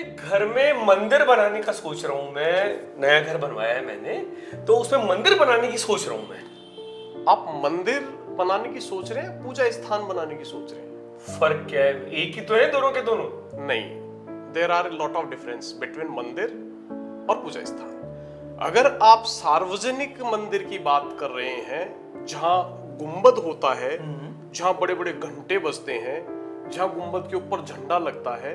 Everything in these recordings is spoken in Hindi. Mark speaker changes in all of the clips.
Speaker 1: घर में मंदिर बनाने का सोच रहा हूँ मैं। नया घर बनवाया है मैंने, तो उसमें मंदिर बनाने की सोच रहा हूँ मैं।
Speaker 2: आप मंदिर बनाने की सोच रहे हैं, पूजा स्थान बनाने की सोच रहे हैं?
Speaker 1: फर्क क्या है? एक ही तो है दोनों के दोनों।
Speaker 2: नहीं, there are lot of difference between मंदिर और पूजा स्थान। अगर आप सार्वजनिक मंदिर की बात कर रहे हैं, जहां गुंबद होता है, जहां बड़े बड़े घंटे बजते हैं, जहां गुंबद के ऊपर झंडा लगता है,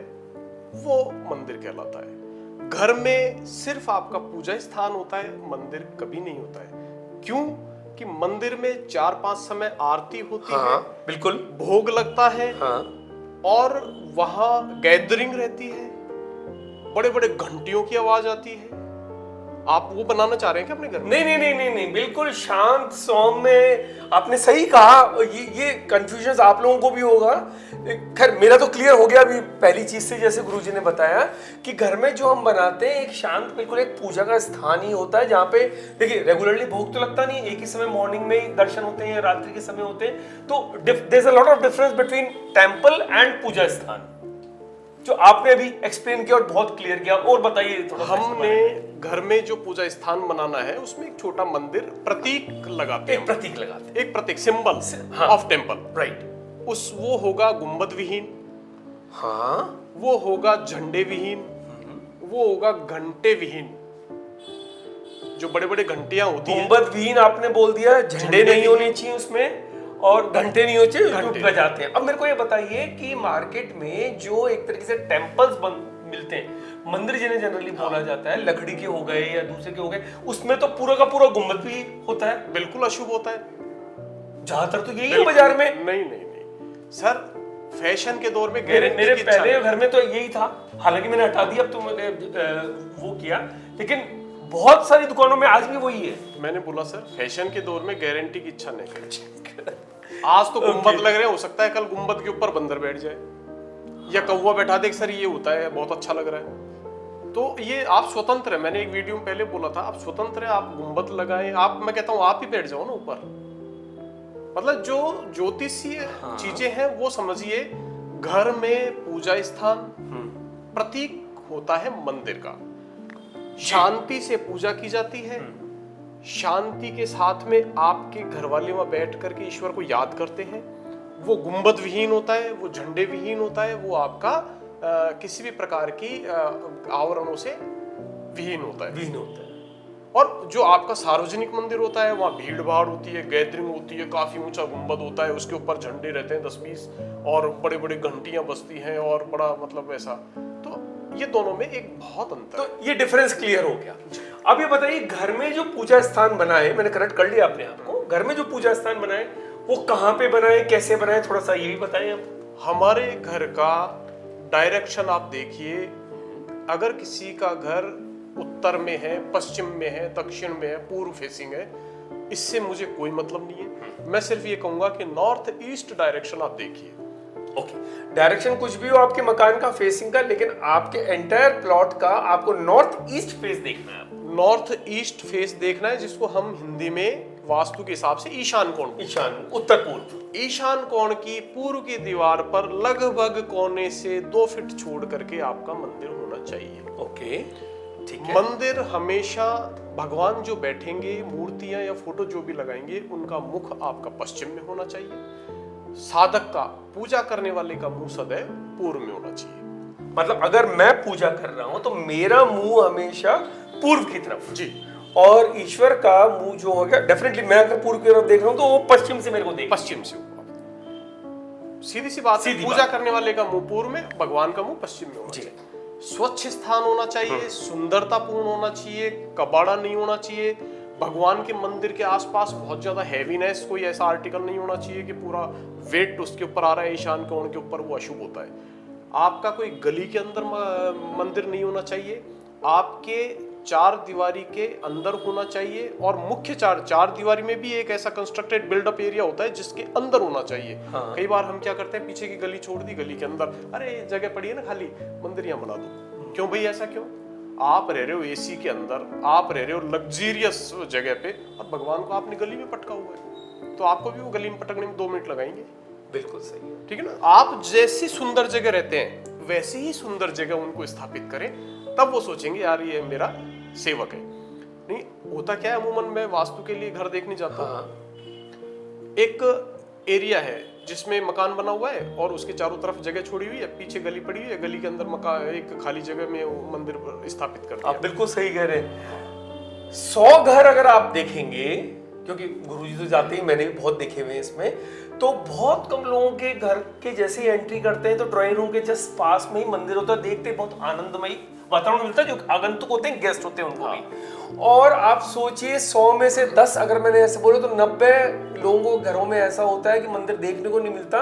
Speaker 2: वो मंदिर कहलाता है। घर में सिर्फ आपका पूजा स्थान होता है, मंदिर कभी नहीं होता है। क्यों? कि मंदिर में 4-5 समय आरती होती है,
Speaker 1: बिल्कुल
Speaker 2: भोग लगता है,
Speaker 1: हाँ।
Speaker 2: और वहां गैदरिंग रहती है, बड़े बड़े घंटियों की आवाज आती है। आप वो बनाना चाह रहे हैं क्या अपने घर में?
Speaker 1: नहीं नहीं नहीं नहीं नहीं, बिल्कुल शांत सौम्य। आपने सही कहा। ये कंफ्यूजन आप लोगों को भी होगा। खैर मेरा तो क्लियर हो गया अभी पहली चीज से, जैसे गुरुजी ने बताया कि घर में जो हम बनाते हैं एक शांत, बिल्कुल एक पूजा का स्थान ही होता है, जहाँ पे देखिए रेगुलरली भोग तो लगता नहीं, एक ही समय मॉर्निंग में ही दर्शन होते हैं, रात्रि के समय होते हैं। तो there is a lot of difference between temple and puja sthan, जो आपने अभी एक्सप्लेन किया और बहुत क्लियर किया। और बताइए थोड़ा।
Speaker 2: हमने घर में जो पूजा स्थान बनाना है उसमें एक छोटा मंदिर प्रतीक लगाते हैं।
Speaker 1: एक प्रतीक लगाते हैं,
Speaker 2: एक प्रतीक, सिंबल
Speaker 1: हाँ।
Speaker 2: Of temple,
Speaker 1: right.
Speaker 2: वो होगा गुंबद विहीन,
Speaker 1: हाँ,
Speaker 2: वो होगा झंडे विहीन, वो होगा घंटे विहीन। जो बड़े बड़े घंटियां होती हैं,
Speaker 1: गुंबद विहीन आपने बोल दिया, झंडे नहीं होने चाहिए उसमें, और घंटे नहीं होने चाहिए,
Speaker 2: घंटे
Speaker 1: बजाते हैं। अब मेरे को ये बताइए कि मार्केट में जो एक तरीके से टेम्पल्स मिलते हैं, मंदिर जिन्हें जनरली बोला जाता है, लकड़ी के हो गए या दूसरे के हो गए, उसमें तो पूरा का पूरा गुंबद भी होता है।
Speaker 2: बिल्कुल अशुभ होता है।
Speaker 1: ज्यादातर तो यही है बाजार में।
Speaker 2: नहीं नहीं नहीं सर, फैशन के दौर में
Speaker 1: मेरे पहले घर में तो यही था, हालांकि मैंने हटा दिया, अब तो मैंने वो किया, लेकिन बहुत सारी दुकानों में आज भी वही है।
Speaker 2: मैंने बोला सर, फैशन के दौर में गारंटी की इच्छा नहीं करें। आज तो गुंबद लग रहे हैं, हो सकता है कल गुंबद के ऊपर बंदर बैठ जाए या कौवा बैठा दे, सर ये होता है, बहुत अच्छा लग रहा है। तो ये आप स्वतंत्र है, मैंने एक वीडियो में पहले बोला था, आप स्वतंत्र है, आप गुंबद लगाएं, आप, मैं कहता हूं आप ही बैठ जाओ ना ऊपर। मतलब जो ज्योतिषीय चीजें हैं वो समझिए। घर में पूजा स्थान प्रतीक होता है मंदिर का, शांति से पूजा की जाती है, शांति के साथ में आपके घर वाले वहां बैठ करके ईश्वर को याद करते हैं। वो गुंबद विहीन होता है, वो झंडे विहीन होता है, वो आपका किसी भी प्रकार की आवरणों से विहीन होता है। और जो आपका सार्वजनिक मंदिर होता है, वहाँ भीड़ भाड़ होती है, गैदरिंग होती है, काफी ऊंचा गुंबद होता है, उसके ऊपर झंडे रहते हैं 10-20, और बड़े बड़े घंटियां बजती हैं, और बड़ा मतलब ऐसा। तो ये दोनों में एक बहुत अंतर है।
Speaker 1: तो ये डिफरेंस क्लियर हो गया। अब ये बताइए, घर में जो पूजा स्थान बनाए, मैंने करेक्ट कर लिया अपने आप को, घर में जो पूजा स्थान बनाए वो कहाँ पे बनाए, कैसे बनाए, थोड़ा सा ये भी बताएं आप।
Speaker 2: हमारे घर का डायरेक्शन आप देखिए, अगर किसी का घर उत्तर में है, पश्चिम में है, दक्षिण में है, पूर्व फेसिंग है, इससे मुझे कोई मतलब नहीं है। मैं सिर्फ ये कहूंगा कि नॉर्थ ईस्ट डायरेक्शन आप देखिए।
Speaker 1: ओके, डायरेक्शन कुछ भी हो आपके मकान का, फेसिंग का, लेकिन आपके एंटायर प्लॉट का आपको नॉर्थ ईस्ट फेस देखना है।
Speaker 2: नॉर्थ ईस्ट फेस देखना है, जिसको हम हिंदी में वास्तु के हिसाब से ईशान कोण,
Speaker 1: ईशान, उत्तर पूर्व।
Speaker 2: ईशान कोण की पूर्व की दीवार पर लगभग कोने से 2 फीट छोड़ करके आपका मंदिर होना चाहिए।
Speaker 1: ओके, ठीक है।
Speaker 2: मंदिर हमेशा, भगवान जो बैठेंगे, मूर्तियां या फोटो जो भी लगाएंगे, उनका मुख आपका पश्चिम में होना चाहिए। साधक का, पूजा करने वाले का मुंह सदैव पूर्व में होना चाहिए।
Speaker 1: मतलब अगर मैं पूजा कर रहा हूं तो मेरा मुंह हमेशा पूर्व की तरफ
Speaker 2: जी,
Speaker 1: और ईश्वर का मुंह जो होगा, डेफिनेटली मैं अगर पूर्व की तरफ देख रहा हूं तो वो पश्चिम से मेरे को देख,
Speaker 2: पश्चिम से। सीधी सी बात है, पूजा करने वाले का मुंह पूर्व में, भगवान का मुंह पश्चिम में होना चाहिए। स्वच्छ स्थान होना चाहिए, सुंदरतापूर्ण होना चाहिए, कबाड़ा नहीं होना चाहिए। भगवान के मंदिर के आसपास बहुत ज्यादा हैवीनेस, कोई ऐसा आर्टिकल नहीं होना चाहिए कि पूरा वेट उसके ऊपर आ रहा है ईशान कोण के ऊपर, वो अशुभ होता है। आपका कोई गली के अंदर मंदिर नहीं होना चाहिए, आपके 4 दीवारी के अंदर होना चाहिए, और मुख्य चार दीवारी में भी एक ऐसा कंस्ट्रक्टेड बिल्डअप एरिया होता है जिसके अंदर होना चाहिए।
Speaker 1: हाँ।
Speaker 2: कई बार हम क्या करते हैं, पीछे की गली छोड़ दी, गली के अंदर, अरे जगह पड़ी है ना खाली, मंदिर यहाँ बना दो। क्यों भाई, ऐसा क्यों? आप रह रहे हो एसी के अंदर, आप रह रहे हो लग्जीरियस जगह पे, और भगवान को आपने गली में पटका हुआ है, तो आपको भी वो गली में पटकने में 2 मिनट लगाएंगे।
Speaker 1: बिल्कुल सही है।
Speaker 2: ठीक है ना। आप जैसी सुंदर जगह रहते हैं वैसी ही सुंदर जगह उनको स्थापित करें, तब वो सोचेंगे यार ये मेरा सेवक है। नहीं होता क्या है, अमूमन मैं वास्तु के लिए घर देखने जाता हूँ, एक एरिया है जिसमें मकान बना हुआ है और उसके चारों तरफ जगह छोड़ी हुई है, पीछे गली पड़ी हुई है, गली के अंदर मकान एक खाली जगह में वो मंदिर स्थापित कर दिया।
Speaker 1: आप बिल्कुल सही कह रहे हैं। 100 घर अगर आप देखेंगे, क्योंकि गुरुजी तो जाते ही, मैंने भी बहुत देखे हुए हैं इसमें, तो बहुत कम लोगों के घर के जैसे ही एंट्री करते हैं तो ड्राइंग रूम के जस्ट पास में ही मंदिर होता है, देखते बहुत आनंदमयी वातावरण मिलता है। जो आगंतुक होते हैं, गेस्ट होते हैं, उनको भी। और आप सोचिए 100 में से 10 अगर मैंने ऐसे बोले तो 90 लोगों को घरों में ऐसा होता है कि मंदिर देखने को नहीं मिलता,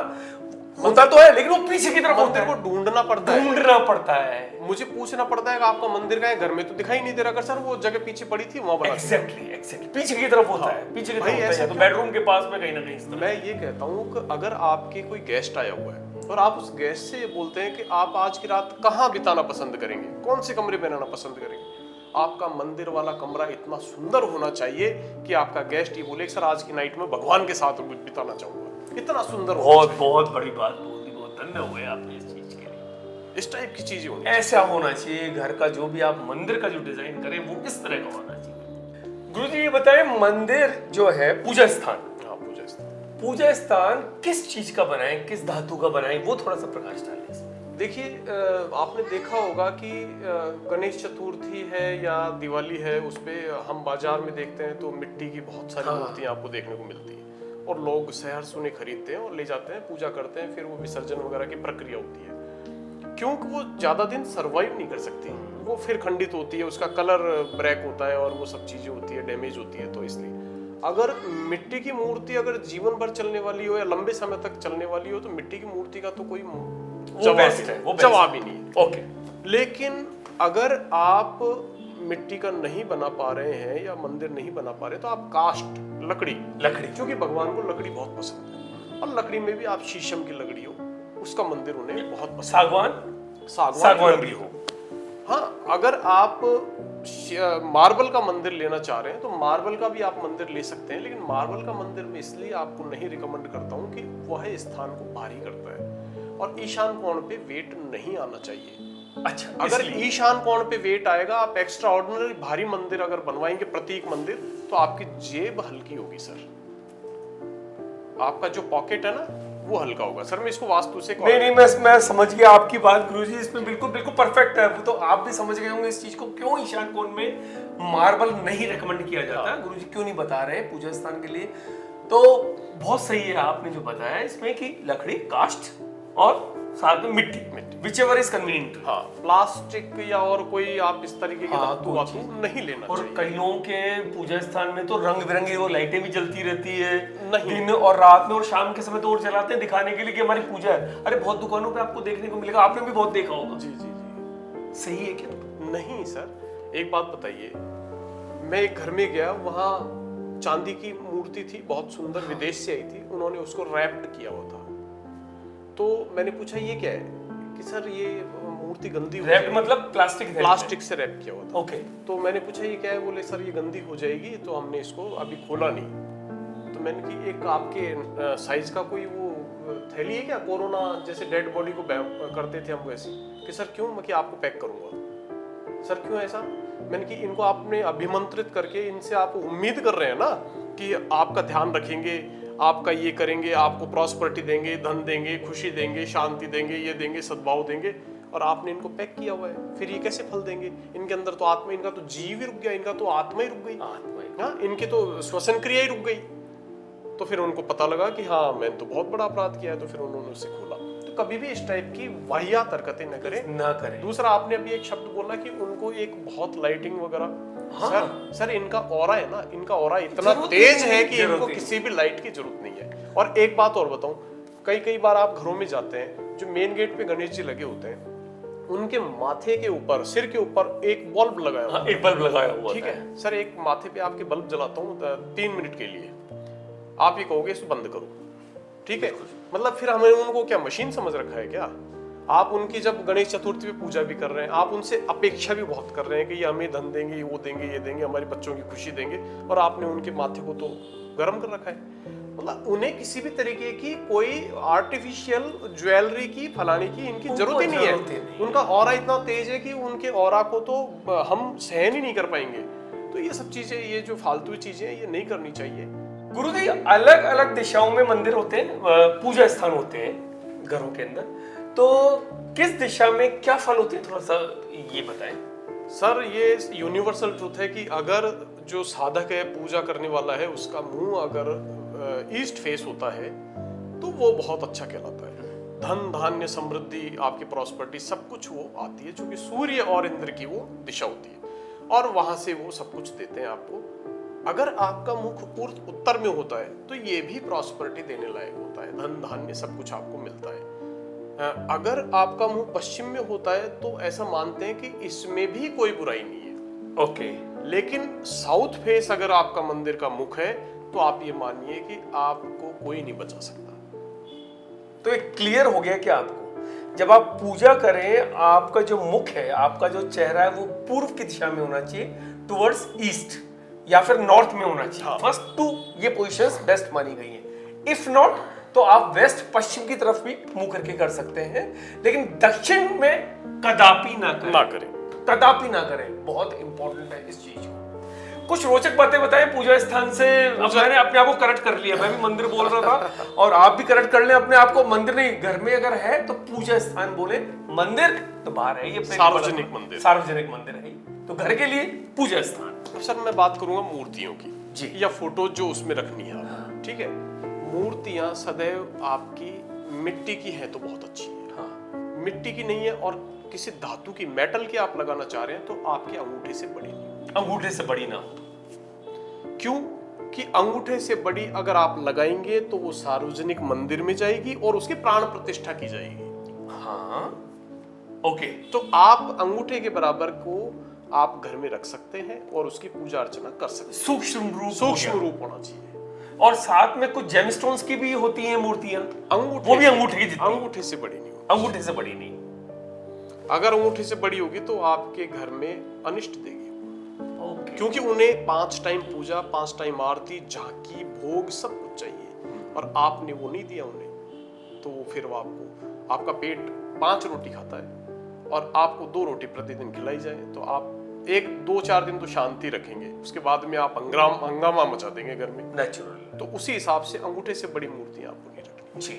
Speaker 1: होता तो है लेकिन वो पीछे की तरफ होता है,
Speaker 2: मंदिर को ढूंढना पड़ता है, मुझे पूछना पड़ता है कि आपका मंदिर कहाँ है, घर में तो दिखाई नहीं दे रहा। सर वो जगह पीछे पड़ी थी वहां बना।
Speaker 1: एग्जैक्टली पीछे की तरफ होता है, पीछे की तरफ होता है, तो बेडरूम के पास में कहीं ना कहीं।
Speaker 2: मैं ये कहता हूँ कि अगर आपके कोई गेस्ट आया हुआ है और आप उस गेस्ट से बोलते हैं कि आप आज की रात कहाँ बिताना पसंद करेंगे, कौन से कमरे में रहना पसंद करेंगे, आपका मंदिर वाला कमरा इतना सुंदर होना चाहिए कि आपका गेस्ट ये बोले सर आज की नाइट में भगवान के साथ बिताना चाहूंगा। इतना सुंदर,
Speaker 1: बहुत बड़ी बात बोल दी, बहुत धन्य हुए आपने इस चीज के लिए।
Speaker 2: इस टाइप की चीजें होनी,
Speaker 1: ऐसा होना चाहिए घर का, जो भी आप मंदिर का जो डिजाइन करें वो इस तरह का होना चाहिए। गुरुजी ये बताएं, मंदिर जो है पूजा स्थान, पूजा स्थान किस चीज का बनाएं, किस धातु का बनाएं, वो थोड़ा सा प्रकाश डालें इसमें।
Speaker 2: देखिए आपने देखा होगा कि गणेश चतुर्थी है या दिवाली है, उस पे हम बाजार में देखते हैं तो मिट्टी की बहुत सारी मूर्तियां आपको देखने को मिलती है और लोग सहर्ष उन्हें खरीदते हैं और ले जाते हैं, पूजा करते हैं, फिर वो विसर्जन वगैरह की प्रक्रिया होती है। क्योंकि वो ज्यादा दिन सरवाइव नहीं कर सकती, वो फिर खंडित होती है, उसका कलर ब्रेक होता है और वो सब चीजें होती है, डैमेज होती है। तो इसलिए अगर मिट्टी की मूर्ति अगर जीवन भर चलने वाली हो या लंबे समय तक चलने वाली हो तो मिट्टी की मूर्ति का तो कोई जवाब ही नहीं है।
Speaker 1: ओके।
Speaker 2: लेकिन अगर आप मिट्टी का नहीं बना पा रहे हैं या मंदिर नहीं बना पा रहे तो आप काष्ठ, लकड़ी, क्योंकि भगवान को लकड़ी बहुत पसंद है और लकड़ी में भी आप शीशम की लकड़ी हो, उसका मंदिर उन्हें बहुत पसंद, सागवान भी हो। हाँ, अगर आप मार्बल का मंदिर लेना चाह रहे हैं तो मार्बल का भी आप मंदिर ले सकते हैं, लेकिन मार्बल का मंदिर में इसलिए आपको नहीं रिकमेंड करता हूँ कि वह स्थान को भारी करता है और ईशान कोण पे वेट नहीं आना चाहिए।
Speaker 1: अच्छा,
Speaker 2: अगर ईशान कोण पे वेट आएगा, आप एक्स्ट्रा ऑर्डिनरी भारी मंदिर अगर बनवाएंगे, प्रतीक मंदिर, तो आपकी जेब हल्की होगी सर, आपका जो पॉकेट है ना वो हल्का होगा। सर मैं इसको वास्तु से
Speaker 1: नहीं, मैं समझ गया आपकी बात गुरुजी, इसमें बिल्कुल परफेक्ट है। वो तो आप भी समझ गए होंगे इस चीज को, क्यों ईशान कोण में मार्बल नहीं रेकमेंड किया जाता। गुरुजी क्यों नहीं बता रहे पूजा स्थान के लिए, तो बहुत सही है आपने जो बताया इसमें कि लकड़ी, काष्ठ और साथ में मिट्टी, whichever is convenient।
Speaker 2: हाँ, प्लास्टिक या और कोई आप इस तरीके की धातु नहीं लेना
Speaker 1: और
Speaker 2: चाहिए।
Speaker 1: कई लोगों के पूजा स्थान में तो रंग बिरंगी वो लाइटें भी जलती रहती है,
Speaker 2: नहीं,
Speaker 1: दिन और रात में और शाम के समय तो और जलाते हैं दिखाने के लिए कि हमारी पूजा है। अरे बहुत दुकानों पे आपको देखने को मिलेगा, आपने भी बहुत देखा होगा।
Speaker 2: जी जी जी।
Speaker 1: सही है क्या?
Speaker 2: नहीं सर, एक बात बताइए, मैं एक घर में गया, वहाँ चांदी की मूर्ति थी, बहुत सुंदर, विदेश से आई थी, उन्होंने उसको रैप्ड किया हुआ था। तो मैंने पूछा ये क्या है, कि सर ये मूर्ति गंदी हो जाएगी।
Speaker 1: मतलब प्लास्टिक
Speaker 2: से रैप किया हुआ था।
Speaker 1: ओके।
Speaker 2: तो मैंने पूछा ये क्या है, बोले सर ये गंदी हो जाएगी, तो हमने इसको अभी खोला नहीं। तो मैंने कि एक आपके साइज का कोई वो थैली है क्या, कोरोना जैसे डेड बॉडी को करते थे हम वैसे, कि सर क्यों, मैं कि आपको पैक करूंगा। सर क्यों ऐसा? मैंने कि इनको आपने अभिमंत्रित करके इनसे आप उम्मीद कर रहे हैं ना कि आपका ध्यान रखेंगे, आपका ये करेंगे, आपको प्रॉस्पेरिटी देंगे, धन देंगे, खुशी देंगे, शांति देंगे, ये देंगे, सद्भाव देंगे, और आपने इनको पैक किया हुआ है, फिर ये कैसे फल देंगे? इनके अंदर तो आत्मा, इनका तो जीव ही रुक गया, इनका तो आत्मा ही रुक गई, हाँ, इनकी तो श्वसन क्रिया ही रुक गई। तो फिर उनको पता लगा कि हाँ मैंने तो बहुत बड़ा अपराध किया है, तो फिर उन्होंने उसे खोला। तो कभी भी इस टाइप की वाहियात हरकतें न करें। दूसरा, आपने अभी एक शब्द बोला कि उनको एक बहुत लाइटिंग वगैरह, हाँ। सर इनका ऑरा है ना, इनका ऑरा इतना तेज है कि इनको किसी भी लाइट की जरूरत नहीं है। और एक बात और बताऊं, कई बार आप घरों में जाते हैं, जो मेन गेट पे गणेश जी लगे होते हैं, उनके माथे के ऊपर, सिर के ऊपर एक बल्ब लगाया हुआ,
Speaker 1: एक बल्ब लगाया हुआ,
Speaker 2: ठीक है सर, एक माथे पे आपके बल्ब जलाता हूँ 3 मिनट के लिए, आप ये कहोगे इसको बंद करो, ठीक है, मतलब फिर हमें उनको क्या मशीन समझ रखा है क्या? आप उनकी जब गणेश चतुर्थी पे पूजा भी कर रहे हैं, आप उनसे अपेक्षा भी बहुत कर रहे हैं कि ये हमें धन देंगे, वो देंगे, ये देंगे, हमारे बच्चों की खुशी देंगे, और आपने उनके माथे को तो गर्म कर रखा है। मतलब उन्हें किसी भी तरीके की कोई आर्टिफिशियल ज्वेलरी की फलाने की इनकी जरूरत ही नहीं है। उनका ऑरा इतना तेज है कि उनके ऑरा को तो हम सहन ही नहीं कर पाएंगे। तो ये सब चीजें, ये जो फालतू चीजें ये नहीं करनी चाहिए।
Speaker 1: गुरुदेव, अलग अलग दिशाओं में मंदिर होते हैं, पूजा स्थान होते हैं घरों के अंदर, तो किस दिशा में क्या फल होते हैं, थोड़ा सा ये बताएं।
Speaker 2: सर ये यूनिवर्सल ट्रूथ है कि अगर जो साधक है, पूजा करने वाला है, उसका मुंह अगर ईस्ट फेस होता है तो वो बहुत अच्छा कहलाता है। धन धान्य समृद्धि, आपकी प्रॉस्पेरिटी, सब कुछ वो आती है, क्योंकि सूर्य और इंद्र की वो दिशा होती है और वहां से वो सब कुछ देते हैं आपको। अगर आपका मुख उत्तर में होता है तो ये भी प्रॉस्पेरिटी देने लायक होता है, धन धान्य सब कुछ आपको मिलता है। अगर आपका मुंह पश्चिम में होता है तो ऐसा मानते हैं कि इसमें भी कोई बुराई नहीं है।
Speaker 1: ओके।
Speaker 2: लेकिन साउथ फेस अगर आपका मंदिर का मुख है तो आप ये मानिए कि आपको कोई नहीं बचा सकता।
Speaker 1: तो एक क्लियर हो गया कि आपको जब आप पूजा करें, आपका जो मुख है, आपका जो चेहरा है, वो पूर्व की दिशा में होना चाहिए, टुवर्ड्स ईस्ट या फिर नॉर्थ में होना चाहिए।
Speaker 2: हाँ।
Speaker 1: फर्स्ट टू ये पोजीशंस बेस्ट मानी गई हैं। इफ नॉट तो आप वेस्ट पश्चिम की तरफ भी मुंह करके कर सकते हैं, लेकिन दक्षिण में कदापि ना करें। कदापि ना करें, बहुत इंपॉर्टेंट है इस चीज को। कुछ रोचक बातें बताएं पूजा स्थान से। मैंने अपने आप को करेक्ट कर लिया, मैं भी मंदिर बोल रहा था और आप भी करेक्ट कर लें अपने आप को। मंदिर नहीं, घर में अगर है तो पूजा स्थान बोले, मंदिर तो बाहर है, ये
Speaker 2: सार्वजनिक मंदिर,
Speaker 1: सार्वजनिक मंदिर है, तो घर के लिए पूजा स्थान।
Speaker 2: अब सर मैं बात करूंगा मूर्तियों की
Speaker 1: जी,
Speaker 2: या फोटो जो उसमें रखनी है आपको, ठीक है। मूर्तियां सदैव आपकी मिट्टी की है तो बहुत अच्छी है।
Speaker 1: हाँ।
Speaker 2: मिट्टी की नहीं है और किसी धातु की, मेटल की आप लगाना चाह रहे हैं तो आपके अंगूठे से बड़ी नहीं,
Speaker 1: अंगूठे से बड़ी ना हो।
Speaker 2: क्यों कि अंगूठे से बड़ी अगर आप लगाएंगे तो वो सार्वजनिक मंदिर में जाएगी और उसकी प्राण प्रतिष्ठा की जाएगी।
Speaker 1: हाँ, ओके।
Speaker 2: तो आप अंगूठे के बराबर को आप घर में रख सकते हैं और उसकी पूजा अर्चना कर सकते हैं। सूक्ष्म रूप होना चाहिए।
Speaker 1: और साथ में कुछ जेमस्टोन्स की भी होती हैं मूर्तियां,
Speaker 2: अंगूठे,
Speaker 1: वो भी अंगूठे की जितनी,
Speaker 2: अंगूठे से बड़ी नहीं होगी।
Speaker 1: अंगूठे से बड़ी नहीं।
Speaker 2: अगर अंगूठे से बड़ी होगी तो आपके घर में अनिष्ट देगी।
Speaker 1: ओके।
Speaker 2: क्योंकि उन्हें 5 टाइम पूजा, 5 टाइम आरती, झांकी, भोग सब कुछ चाहिए और आपने वो नहीं दिया उन्हें, तो फिर वो आपका पेट 5 रोटी खाता है और आपको 2 रोटी प्रतिदिन खिलाई जाए तो आप 1-2-4 दिन तो शांति रखेंगे, उसके बाद में आप हंगामा मचा देंगे घर में
Speaker 1: नेचुरल।
Speaker 2: तो उसी हिसाब से अंगूठे से बड़ी मूर्तियां आपको नहीं रखनी।
Speaker 1: जी।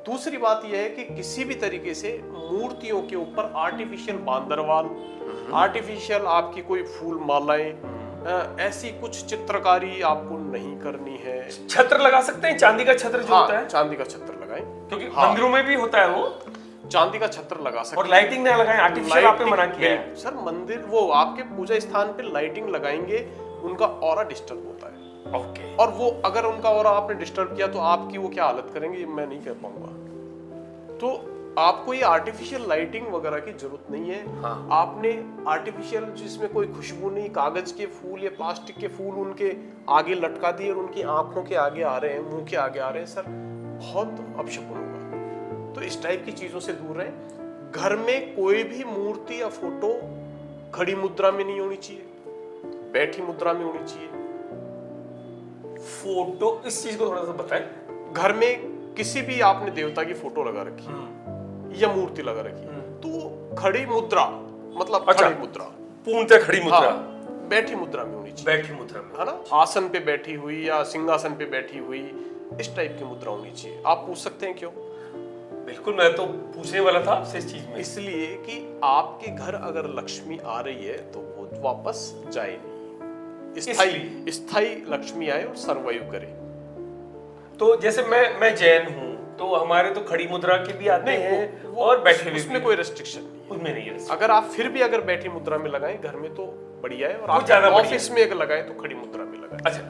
Speaker 2: दूसरी बात यह है कि किसी भी तरीके से मूर्तियों के ऊपर आर्टिफिशियल बांदरवाल, आर्टिफिशियल आपकी कोई फूल मालाएं, ऐसी कुछ चित्रकारी आपको नहीं करनी है।
Speaker 1: छत्र लगा सकते हैं, चांदी का छत्र जो होता है,
Speaker 2: चांदी का छत्र लगाएं,
Speaker 1: क्योंकि मंदिरों में भी होता है वो,
Speaker 2: चांदी का छत्र लगा सकते
Speaker 1: और लाइटिंग ना लगाएं, आर्टिफिशियल आपने मना किया है।
Speaker 2: सर मंदिर वो आपके पूजा स्थान पे लाइटिंग लगाएंगे, उनका ऑरा डिस्टर्ब होता है।
Speaker 1: ओके।
Speaker 2: और वो अगर उनका ऑरा आपने डिस्टर्ब किया तो आपकी वो क्या हालत करेंगे मैं नहीं कह पाऊंगा। तो आपको ये आर्टिफिशियल लाइटिंग वगैरह की जरूरत नहीं है।
Speaker 1: हाँ।
Speaker 2: आपने आर्टिफिशियल जिसमें कोई खुशबू नहीं, कागज के फूल या प्लास्टिक के फूल उनके आगे लटका दिए और उनकी आंखों के आगे आ रहे हैं, मुंह के आगे आ रहे हैं, सर बहुत अपशकुन होगा। तो इस टाइप की चीजों से दूर रहें। घर में कोई भी मूर्ति या फोटो खड़ी मुद्रा में नहीं होनी चाहिए, बैठी मुद्रा में होनी चाहिए।
Speaker 1: फोटो, इस चीज को थोड़ा सा बताएं।
Speaker 2: घर में किसी भी आपने देवता की फोटो लगा रखी या मूर्ति लगा रखी तो खड़ी मुद्रा, मतलब
Speaker 1: अच्छा,
Speaker 2: खड़ी मुद्रा,
Speaker 1: पूर्णतः खड़ी मुद्रा।
Speaker 2: हाँ, बैठी मुद्रा में होनी चाहिए।
Speaker 1: बैठी मुद्रा में,
Speaker 2: है ना, आसन पे बैठी हुई या सिंहासन पे बैठी हुई, इस टाइप की मुद्रा होनी चाहिए। आप पूछ सकते हैं क्यों?
Speaker 1: बिल्कुल, मैं तो पूछने वाला था आपसे इस चीज में।
Speaker 2: इसलिए कि आपके घर अगर लक्ष्मी आ रही है तो वो वापस जाए नहीं, स्थायी लक्ष्मी आए और सर्वाइव करे।
Speaker 1: तो जैसे मैं जैन हूँ तो हमारे तो खड़ी मुद्रा के भी आते हैं और बैठे हुए,
Speaker 2: उसमें कोई रेस्ट्रिक्शन नहीं है,
Speaker 1: उसमें नहीं है।
Speaker 2: अगर आप फिर भी अगर बैठी मुद्रा में लगाएं घर में तो बढ़िया है, और आप
Speaker 1: ज्यादा
Speaker 2: ऑफिस में अगर लगाएं तो खड़ी मुद्रा में लगाएं।
Speaker 1: अच्छा,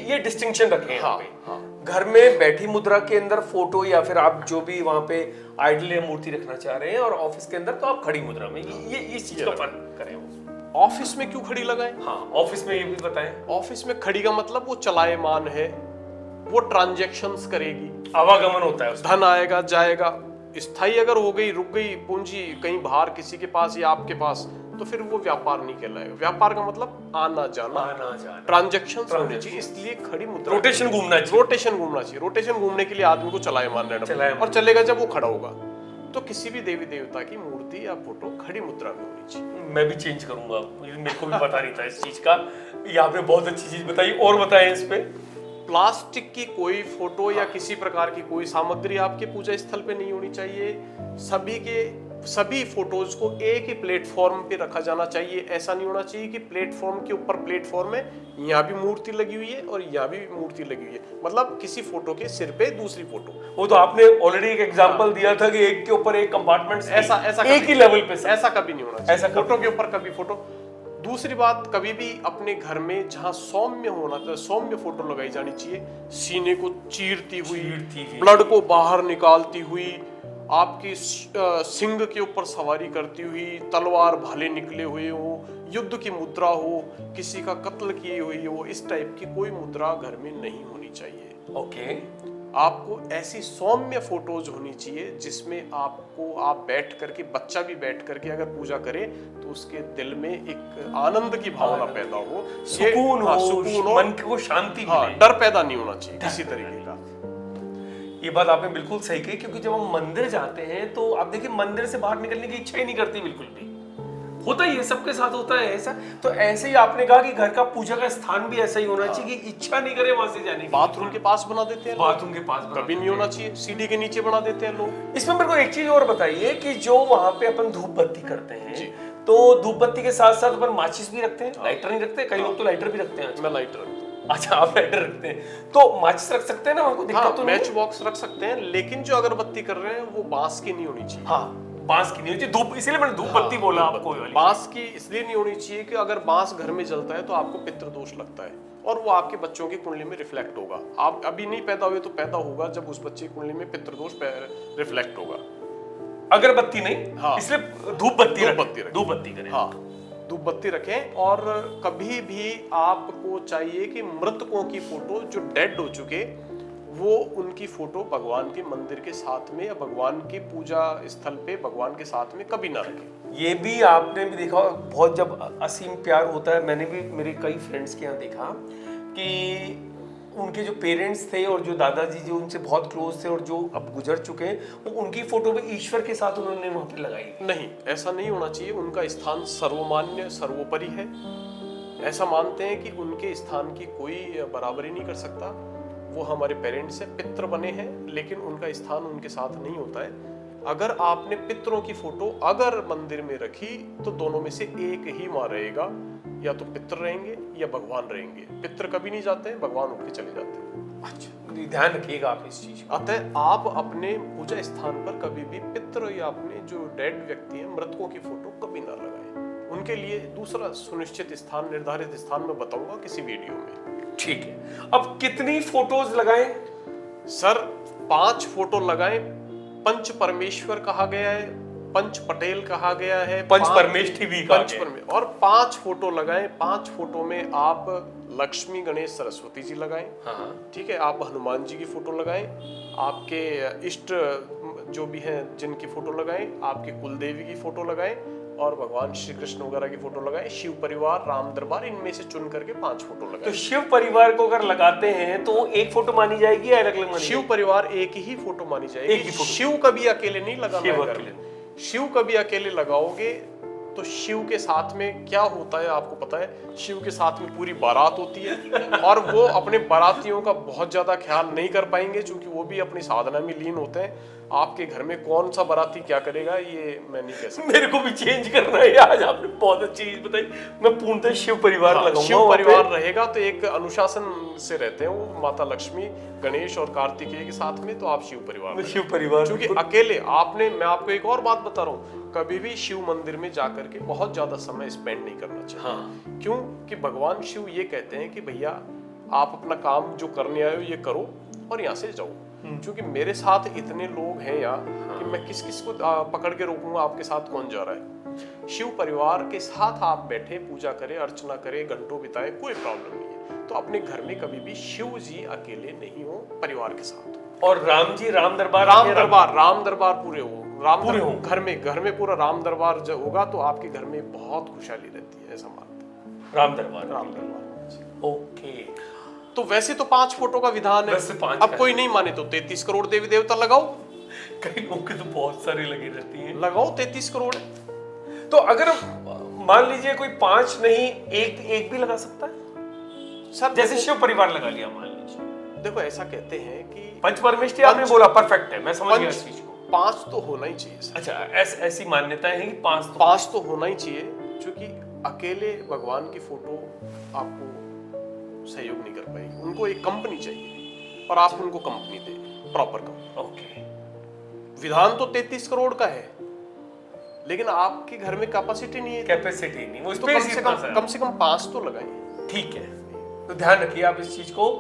Speaker 1: ये डिस्टिंक्शन रखें यहाँ पे।
Speaker 2: हाँ।
Speaker 1: घर में बैठी मुद्रा के अंदर फोटो या फिर आप जो भी वहाँ पे आइडल या मूर्ति रखना चाह रहे हैं, और ऑफिस के अंदर तो आप खड़ी मुद्रा में, ये इस चीज का फर्क करें।
Speaker 2: ऑफिस में क्यों खड़ी लगाएं?
Speaker 1: हाँ, ऑफिस में ये भी बताएं।
Speaker 2: ऑफिस में खड़ी का मतलब वो चलायमान है, वो ट्रांजैक्शंस करेगी,
Speaker 1: आवागमन होता है,
Speaker 2: धन आएगा जाएगा। स्थायी अगर हो गई, रुक गई पूंजी कहीं बाहर किसी के पास या आपके पास, तो फिर वो व्यापार नहीं कहलाएगा। व्यापार का मतलब आना जाना, ट्रांजैक्शन होने चाहिए, इसलिए खड़ी मुद्रा,
Speaker 1: रोटेशन घूमना चाहिए।
Speaker 2: रोटेशन घूमना चाहिए। रोटेशन घूमने के लिए आदमी को चलायमान रहना, और चलेगा जब वो खड़ा होगा। तो किसी भी देवी देवता की मूर्ति या फोटो खड़ी मुद्रा में होनी चाहिए।
Speaker 1: मैं भी चेंज करूंगा, मेरे को भी पता नहीं था इस चीज का, ये आपने बहुत अच्छी चीज बताई। और बताएं इस पे।
Speaker 2: प्लास्टिक की कोई फोटो या किसी प्रकार की कोई सामग्री आपके पूजा स्थल पे नहीं होनी चाहिए। सभी फोटोज को एक ही प्लेटफॉर्म पे रखा जाना चाहिए। ऐसा नहीं होना चाहिए कि प्लेटफॉर्म के ऊपर प्लेटफॉर्म है, यहाँ भी मूर्ति लगी हुई है और यहाँ भी मूर्ति लगी हुई है, मतलब किसी फोटो के सिर पे दूसरी फोटो।
Speaker 1: वो तो आपने ऑलरेडी एक एग्जांपल दिया था कि एक के ऊपर एक कंपार्टमेंट,
Speaker 2: ऐसा
Speaker 1: एक ही लेवल पे,
Speaker 2: ऐसा कभी नहीं होना चाहिए।
Speaker 1: ऐसा
Speaker 2: फोटो के ऊपर कभी फोटो। दूसरी बात, कभी भी अपने घर में जहाँ सौम्य होना था, सौम्य फोटो लगाई जानी चाहिए। सीने को चीरती हुई, ब्लड को बाहर निकालती हुई, आपकी सिंह के ऊपर सवारी करती हुई, तलवार भाले निकले हुए हो, युद्ध की मुद्रा हो, किसी का कत्ल किए हुई हो, इस टाइप की कोई मुद्रा घर में नहीं होनी चाहिए।
Speaker 1: ओके।
Speaker 2: आपको ऐसी सौम्य फोटोज होनी चाहिए जिसमें आप बैठ करके, बच्चा भी बैठ करके अगर पूजा करे तो उसके दिल में एक आनंद की भावना पैदा हो,
Speaker 1: सुकून हो,
Speaker 2: सुकून हो,
Speaker 1: मन को शांति मिले।
Speaker 2: डर पैदा नहीं होना चाहिए किसी तरीके का।
Speaker 1: ये बात आपने बिल्कुल सही कही, क्योंकि जब हम मंदिर जाते हैं तो आप देखिए मंदिर से बाहर निकलने की इच्छा ही नहीं करती बिल्कुल भी। होता ही है, सबके साथ होता है ऐसा। तो ऐसे ही आपने कहा कि घर का पूजा का स्थान भी ऐसा ही होना चाहिए कि इच्छा नहीं करे वहां से जाने की।
Speaker 2: बाथरूम के पास बना देते हैं,
Speaker 1: बाथरूम के पास
Speaker 2: कभी नहीं होना चाहिए। सीढ़ी के नीचे बना देते हैं लोग।
Speaker 1: इसमें मेरे को एक चीज और बताइए कि जो वहां पे अपन धूप बत्ती करते हैं, तो धूप बत्ती के साथ साथ अपन माचिस भी रखते हैं, लाइटर नहीं रखते? कई लोग तो लाइटर भी रखते हैं।
Speaker 2: मैं लाइटर रखता हूं।
Speaker 1: अच्छा, आप लाइटर रखते हैं, तो माचिस रख सकते हैं ना, हमको दिक्कत तो नहीं?
Speaker 2: मैच बॉक्स रख सकते हैं, लेकिन जो अगरबत्ती कर रहे हैं वो बांस की नहीं होनी चाहिए।
Speaker 1: हाँ, बांस की नहीं होती धूप, इसीलिए मैंने धूप बत्ती बोला आपको।
Speaker 2: बांस की इसलिए नहीं होनी चाहिए कि अगर बांस घर में जलता है तो आपको पितृदोष लगता है और वो आपके बच्चों की कुंडली में रिफ्लेक्ट होगा। आप अभी नहीं पैदा हुए तो पैदा होगा जब उस बच्चे की कुंडली में पितृदोष रिफ्लेक्ट होगा।
Speaker 1: अगरबत्ती नहीं,
Speaker 2: हाँ,
Speaker 1: इसलिए धूप बत्ती करें।
Speaker 2: हाँ, धूप बत्ती रखें। और कभी भी आपको चाहिए कि मृतकों की फोटो जो डेड हो चुके, वो उनकी फोटो भगवान के मंदिर के साथ में या भगवान की पूजा स्थल पे भगवान के साथ में कभी ना रखें।
Speaker 1: ये भी आपने भी देखा बहुत, जब असीम प्यार होता है, मैंने भी मेरे कई फ्रेंड्स के यहाँ देखा कि उनके जो पेरेंट्स थे और जो दादाजी जो उनसे बहुत क्लोज थे और जो अब गुजर चुके हैं, वो उनकी फोटो भी ईश्वर के साथ उन्होंने वहां पे लगाई।
Speaker 2: नहीं, ऐसा नहीं होना चाहिए। उनका स्थान सर्वमान्य सर्वोपरि है। ऐसा मानते हैं कि उनके स्थान की कोई बराबरी नहीं कर सकता। वो हमारे पेरेंट्स से पितृ बने हैं, लेकिन उनका स्थान उनके साथ नहीं होता है। अगर आपने पितरों की फोटो अगर मंदिर में रखी तो दोनों में से एक ही वहां रहेगा, या तो पितृ रहेंगे या भगवान रहेंगे। पितृ कभी नहीं जाते हैं, भगवान उठ के चले जाते हैं।
Speaker 1: अच्छा, ध्यान रखिएगा आप इस चीज का।
Speaker 2: अतः आप अपने पूजा स्थान पर कभी भी पितृ या अपने जो डेड व्यक्ति हैं, मृतकों की फोटो कभी ना लगाएं। उनके लिए दूसरा सुनिश्चित स्थान, निर्धारित स्थान मैं बताऊंगा किसी वीडियो में।
Speaker 1: ठीक है। अब कितनी फोटोज लगाएं?
Speaker 2: सर 5 फोटो लगाएं। पंच परमेश्वर कहा गया है, पंच पटेल कहा गया है,
Speaker 1: पंच परमेष्ठी भी कहा गया है।
Speaker 2: और 5 फोटो लगाएं। 5 फोटो में आप लक्ष्मी, गणेश, सरस्वती जी लगाएं।
Speaker 1: हाँ।
Speaker 2: ठीक है। आप हनुमान जी की फोटो लगाएं। आपके इष्ट जो भी हैं जिनकी फोटो लगाएं। आपके कुल देवी की फोटो लगाएं और भगवान श्री कृष्ण वगैरह की फोटो लगाएं। शिव परिवार, राम दरबार, इनमें से चुन करके 5 फोटो लगाएं।
Speaker 1: तो शिव परिवार को अगर लगाते हैं तो एक फोटो मानी जाएगी या अलग अलग?
Speaker 2: शिव परिवार एक ही फोटो मानी जाएगी। शिव कभी अकेले नहीं लगाना। शिव कभी अकेले लगाओगे तो शिव के साथ में क्या होता है आपको पता है? शिव के साथ में पूरी बारात होती है और वो अपने बारातियों का बहुत ज्यादा ख्याल नहीं कर पाएंगे, क्योंकि वो भी अपनी साधना में लीन होते हैं। आपके घर में कौन सा बाराती क्या करेगा ये मैं नहीं कह सकता।
Speaker 1: मेरे को भी चेंज करना है, आज आपने बहुत अच्छी चीज बताई। मैं पूर्णतः शिव परिवार लगाऊंगा।
Speaker 2: शिव परिवार रहेगा तो एक अनुशासन से रहते हैं वो, माता लक्ष्मी, गणेश और कार्तिकेय के साथ में, तो आप शिव परिवार।
Speaker 1: शिव परिवार
Speaker 2: क्योंकि अकेले आपने, मैं आपको एक और बात बता रहा हूँ, कभी भी शिव मंदिर में जाकर के बहुत ज्यादा समय स्पेंड नहीं करना चाहिए।
Speaker 1: हाँ।
Speaker 2: क्यों? कि भगवान शिव ये कहते हैं कि भैया आप अपना काम जो करने आए हो ये करो और यहाँ से जाओ। क्योंकि मेरे साथ इतने लोग हैं यहाँ कि मैं किस किस को पकड़ के रोकूंगा, आपके साथ कौन जा रहा है। शिव परिवार के साथ आप बैठे, पूजा करें, अर्चना करें, घंटों बिताएं, कोई प्रॉब्लम नहीं है। तो अपने घर में कभी भी शिव जी अकेले नहीं हो, परिवार के साथ हो।
Speaker 1: और राम जी, राम दरबार
Speaker 2: राम दरबार पूरे हो। राम
Speaker 1: पूरे
Speaker 2: दरबार घर में पूरा राम दरबार जब होगा तो आपके घर में बहुत खुशहाली रहती है, ऐसा मानते हैं।
Speaker 1: राम दरबार।
Speaker 2: राम दरबार।
Speaker 1: ओके।
Speaker 2: तो वैसे तो 5 फोटो का विधान है,
Speaker 1: वैसे 5
Speaker 2: अब
Speaker 1: का
Speaker 2: कोई नहीं माने तो 33 करोड़ देवी देवता लगाओ,
Speaker 1: कई लोगों की तो बहुत सारी लगी रहती हैं।
Speaker 2: लगाओ 33 करोड़ है।
Speaker 1: तो अगर मान लीजिए कोई 5 नहीं, एक भी लगा सकता है
Speaker 2: सर
Speaker 1: जैसे शिव परिवार लगा लिया मान लीजिए।
Speaker 2: देखो ऐसा कहते हैं कि
Speaker 1: पंच परमेष्टि आपने बोला, परफेक्ट है, मैं समझ गया इस चीज को।
Speaker 2: 5 तो होना ही चाहिए सर।
Speaker 1: अच्छा, ऐसी मान्यताएं हैं कि
Speaker 2: 5 तो होना ही चाहिए, क्योंकि अकेले भगवान की फोटो आपको सहयोग नहीं कर पाएगी, उनको एक कंपनी चाहिए और आप उनको कंपनी दे, प्रॉपर कंपनी।
Speaker 1: ओके।
Speaker 2: विधान तो 33 करोड़ का है, लेकिन आपके घर में कैपेसिटी नहीं है,
Speaker 1: कैपेसिटी नहीं, वो
Speaker 2: तो
Speaker 1: स्पेस इतना सा है।
Speaker 2: कम से कम 5 तो लगाइए।
Speaker 1: ठीक है, तो ध्यान रखिए आप इस चीज को।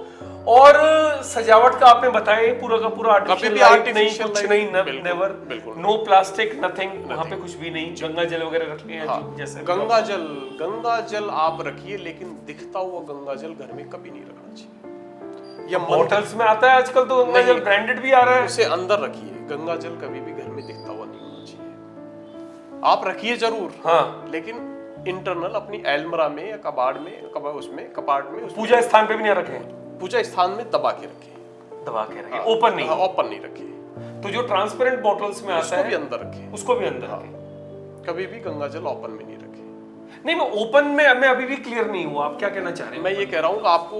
Speaker 1: और सजावट का आपने बताया पूरा का पूरा आर्टिफिशियल लाइट नहीं, कुछ नहीं, नेवर, नो प्लास्टिक, नथिंग, वहां पे कुछ भी नहीं। गंगा जल वगैरह रखते हैं।
Speaker 2: हाँ,
Speaker 1: जैसे
Speaker 2: गंगा जल आप रखिए, लेकिन दिखता हुआ गंगा जल घर में कभी नहीं रखना चाहिए। या
Speaker 1: बॉटल्स में आता है आजकल तो गंगा जल, ब्रांडेड भी आ रहा है,
Speaker 2: उसे अंदर रखिए। गंगा जल कभी भी घर में दिखता हुआ नहीं होना चाहिए। आप रखिए जरूर,
Speaker 1: हाँ,
Speaker 2: लेकिन इंटरनल अपनी अलमीरा में या कबाड़ में, कपाट में,
Speaker 1: पूजा स्थान पे भी नहीं रखें।
Speaker 2: पूजा स्थान में दबा के रखिए,
Speaker 1: दबा के रखें, ओपन नहीं।
Speaker 2: ओपन नहीं रखिए।
Speaker 1: तो जो ट्रांसपेरेंट बॉटल्स में आता है
Speaker 2: उसको भी अंदर रखें,
Speaker 1: उसको भी अंदर रखें।
Speaker 2: कभी भी गंगा जल ओपन में नहीं रखें।
Speaker 1: नहीं, मैं ओपन में मैं अभी भी क्लियर नहीं हुआ, आप क्या कहना चाह रहे हैं?
Speaker 2: मैं ये कह रहा हूँ कि आपको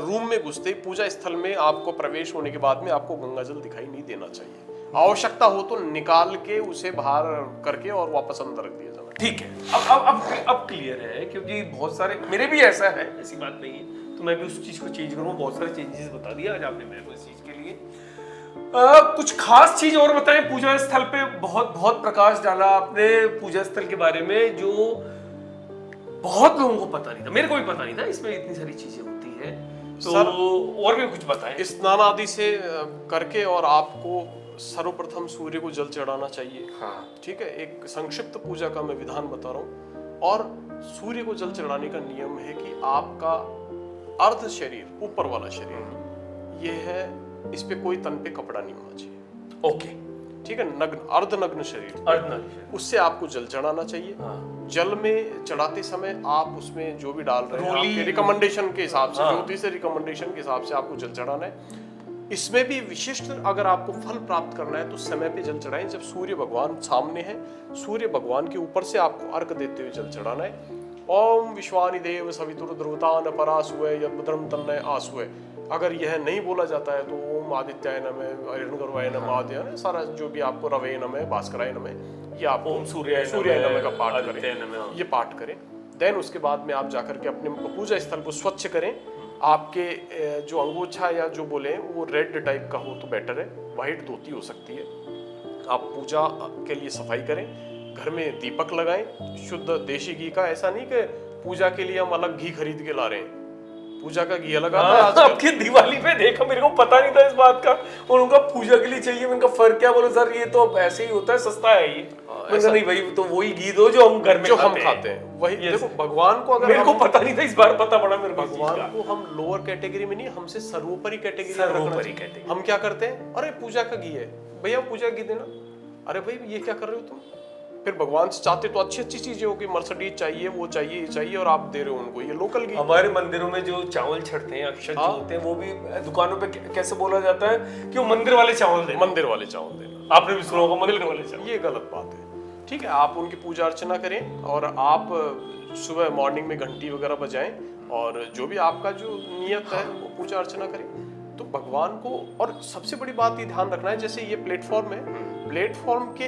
Speaker 2: रूम में घुसते ही, पूजा स्थल में आपको प्रवेश होने के बाद में आपको गंगा जल दिखाई नहीं देना चाहिए। आवश्यकता हो तो निकाल के उसे बाहर करके और वापस अंदर रख दिया जाना।
Speaker 1: ठीक है, अब क्लियर है, क्योंकि बहुत सारे, मेरे भी ऐसा है, ऐसी बात नहीं है, तो मैं भी उस चीज को चेंज करूँ। बहुत सारे चेंजेस बता दिया आज आपने मेरे को इस चीज के लिए। कुछ खास चीज और बताएं पूजा स्थल पे। बहुत बहुत प्रकाश डाला आपने पूजा स्थल के बारे में, जो बहुत लोगों को पता नहीं था, मेरे को भी पता नहीं था इसमें इतनी सारी चीजें होती है। तो
Speaker 2: सर,
Speaker 1: और भी कुछ बताएं।
Speaker 2: स्नान आदि से करके और आपको सर्वप्रथम सूर्य को जल चढ़ाना चाहिए।
Speaker 1: हाँ,
Speaker 2: ठीक है, एक संक्षिप्त पूजा का मैं विधान बता रहा हूँ। और सूर्य को जल चढ़ाने का नियम है कि आपका अर्ध शरीर, ऊपर वाला शरीर ये है, इस पे कोई तन पे कपड़ा नहीं होना चाहिए।
Speaker 1: ओके,
Speaker 2: ठीक है, नग्न, अर्धनग्न शरीर,
Speaker 1: अर्धनग्न,
Speaker 2: उससे आपको जल चढ़ाना चाहिए।
Speaker 1: हाँ।
Speaker 2: जल में चढ़ाते समय आप उसमें जो भी डाल रहे हैं,
Speaker 1: रोली,
Speaker 2: आपके रिकमेंडेशन के हिसाब से,
Speaker 1: हाँ।
Speaker 2: ज्योतिष से रिकमेंडेशन के हिसाब से आपको जल चढ़ाना है। इसमें भी विशिष्ट अगर आपको फल प्राप्त करना है तो समय पे जल चढ़ाएं, जब सूर्य भगवान सामने है, सूर्य भगवान के ऊपर से आपको अर्घ देते हुए जल चढ़ाना है। ओम विश्वानि देव सवितुर ध्रुवतान परासुवे यद्भद्रम तन्नय आसुवे। अगर यह नहीं बोला जाता है तो ओम आदित्याय नमः, हिरण्यगर्भाय नमः आदि सारा जो भी आपको रवे नमः, भास्कराय नमः, ये आप
Speaker 1: ओम सूर्याय
Speaker 2: नमः का पाठ
Speaker 1: आदित्याय
Speaker 2: करें,
Speaker 1: नमः।
Speaker 2: ये पाठ करें। देन उसके बाद में आप जाकर के अपने पूजा स्थल को स्वच्छ करें। आपके जो अंगोछा या जो बोले वो रेड टाइप का हो तो बेटर है, वाइट धोती हो सकती है। आप पूजा के लिए सफाई करें, घर में दीपक लगाएं शुद्ध देशी घी का। ऐसा नहीं कि पूजा के लिए हम अलग घी खरीद के ला रहे हैं, पूजा का घी अलग आता है आजकल।
Speaker 1: आपकी दिवाली पे देखा, मेरे को पता नहीं था इस बात का, और उनका पूजा के लिए चाहिए। मैंने कहा फर्क क्या? बोलो सर ये तो ऐसे ही होता है, सस्ता है ये। मैंने कहा नहीं भाई, तो वही घी दो जो हम घर में
Speaker 2: खाते हैं वही। देखो भगवान को, अगर
Speaker 1: मेरे को पता नहीं था, इस बार पता पड़ा मेरे को।
Speaker 2: भगवान को हम लोअर कैटेगरी में नहीं, हमसे सर्वोपरि कैटेगरी
Speaker 1: कैटेगरी।
Speaker 2: हम क्या करते हैं, अरे पूजा का घी है भैया, पूजा घी देना। अरे भाई ये क्या कर रहे हो तुम? फिर भगवान से चाहते तो अच्छी अच्छी चीजें हो कि मर्सिडीज चाहिए, वो चाहिए, ये चाहिए, और आप दे रहे हो उनको ये लोकल घी।
Speaker 1: हमारे मंदिरों में जो चावल छड़ते हैं, अक्षत जो होते हैं, वो भी दुकानों पे कैसे बोला जाता है कि वो मंदिर वाले चावल देना।
Speaker 2: मंदिर वाले चावल देना,
Speaker 1: आपने भी सुना होगा मंदिर वाले चावल।
Speaker 2: ये गलत बात है। ठीक है, आप उनकी पूजा अर्चना करें और आप सुबह मॉर्निंग में घंटी वगैरह बजाएं और जो भी आपका जो नियत है वो पूजा अर्चना करें तो भगवान को। और सबसे बड़ी बात ये ध्यान रखना है, जैसे ये प्लेटफॉर्म है, प्लेटफॉर्म के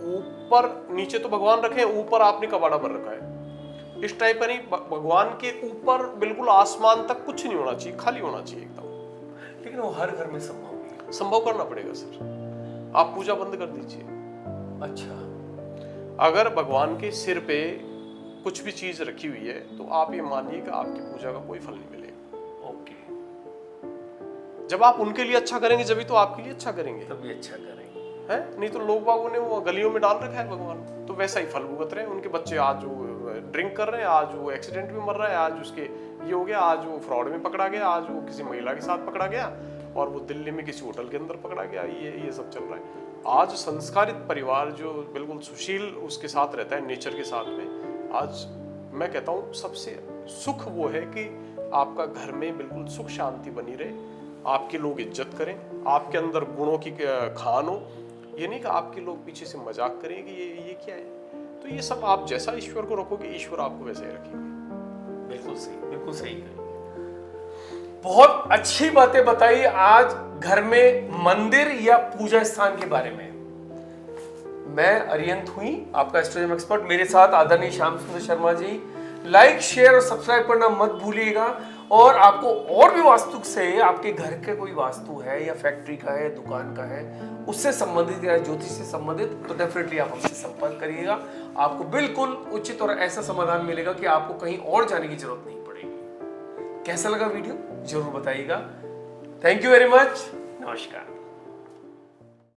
Speaker 2: ऊपर नीचे तो भगवान रखे, ऊपर आपने कबाड़ा भर रखा है, इस टाइप का नहीं। भगवान के ऊपर बिल्कुल आसमान तक कुछ नहीं होना चाहिए, खाली होना चाहिए एकदम।
Speaker 1: लेकिन वो हर घर में संभव नहीं है।
Speaker 2: संभव करना पड़ेगा सर, आप पूजा बंद कर दीजिए।
Speaker 1: अच्छा,
Speaker 2: अगर भगवान के सिर पे कुछ भी चीज रखी हुई है तो आप ये मानिए कि आपकी पूजा का कोई फल नहीं मिलेगा।
Speaker 1: ओके,
Speaker 2: जब आप उनके लिए अच्छा करेंगे जब तो आपके लिए अच्छा करेंगे,
Speaker 1: तभी अच्छा करेंगे,
Speaker 2: है नहीं तो लोग बागों ने वो गलियों में डाल रखा है भगवान, तो वैसा ही फल भुगत रहे हैं। उनके बच्चे आज वो ड्रिंक कर रहे हैं, आज वो एक्सीडेंट में मर रहा है, आज उसके ये हो गया, आज वो फ्रॉड में पकड़ा गया, आज वो किसी महिला के साथ पकड़ा गया, और वो दिल्ली में किसी होटल के अंदर पकड़ा गया। ये सब चल रहा है। आज संस्कारित परिवार जो बिल्कुल सुशील उसके साथ रहता है, नेचर के साथ में, आज मैं कहता हूँ सबसे सुख वो है कि आपका घर में बिल्कुल सुख शांति बनी रहे, आपके लोग इज्जत करें, आपके अंदर गुणों की खान हो। ये नहीं कि आपके लोग पीछे से मजाक करें कि ये क्या है। तो ये सब आप जैसा ईश्वर को रखोगे, ईश्वर आपको वैसे ही रखेंगे।
Speaker 1: बिल्कुल सही, बिल्कुल सही कही। बहुत अच्छी बातें बताई आज घर में मंदिर या पूजा स्थान के बारे में। मैं अरियंत हुई, आपका एस्ट्रोलॉजी एक्सपर्ट, मेरे साथ आदरणीय श्याम सुंदर शर्मा जी। लाइक, शेयर और सब्सक्राइब करना मत भूलिएगा। और आपको और भी वास्तु से, आपके घर के कोई वास्तु है या फैक्ट्री का है, दुकान का है, उससे संबंधित या ज्योतिष से संबंधित, तो डेफिनेटली आप हमसे संपर्क करिएगा। आपको बिल्कुल उचित और ऐसा समाधान मिलेगा कि आपको कहीं और जाने की जरूरत नहीं पड़ेगी। कैसा लगा वीडियो जरूर बताइएगा। Thank you very much. नमस्कार।